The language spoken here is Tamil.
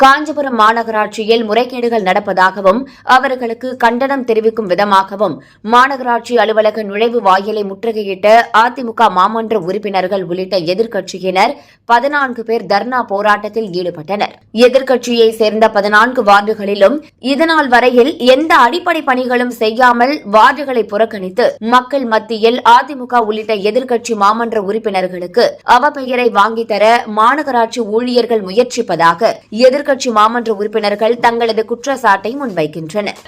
காஞ்சிபுரம் மாநகராட்சியில் முறைகேடுகள் நடப்பதாகவும் அவர்களுக்கு கண்டனம் தெரிவிக்கும் விதமாகவும் மாநகராட்சி அலுவலக நுழைவு வாயிலை முற்றுகையிட்ட அதிமுக மாமன்ற உறுப்பினர்கள் உள்ளிட்ட எதிர்க்கட்சியினர் 14 பேர் தர்ணா போராட்டத்தில் ஈடுபட்டனர். எதிர்க்கட்சியைச் சேர்ந்த 14 வார்டுகளிலும் இதனால் வரையில் எந்த அடிப்படை பணிகளும் செய்யாமல் வார்டுகளை புறக்கணித்து மக்கள் மத்தியில் அதிமுக உள்ளிட்ட எதிர்க்கட்சி மாமன்ற உறுப்பினர்களுக்கு அவப்பெயரை வாங்கித் தர மாநகராட்சி ஊழியர்கள் முயற்சிப்பதாக எதிர்க்கட்சி மாமன்ற உறுப்பினர்கள் தங்களது குற்றச்சாட்டை முன்வைக்கின்றனர்.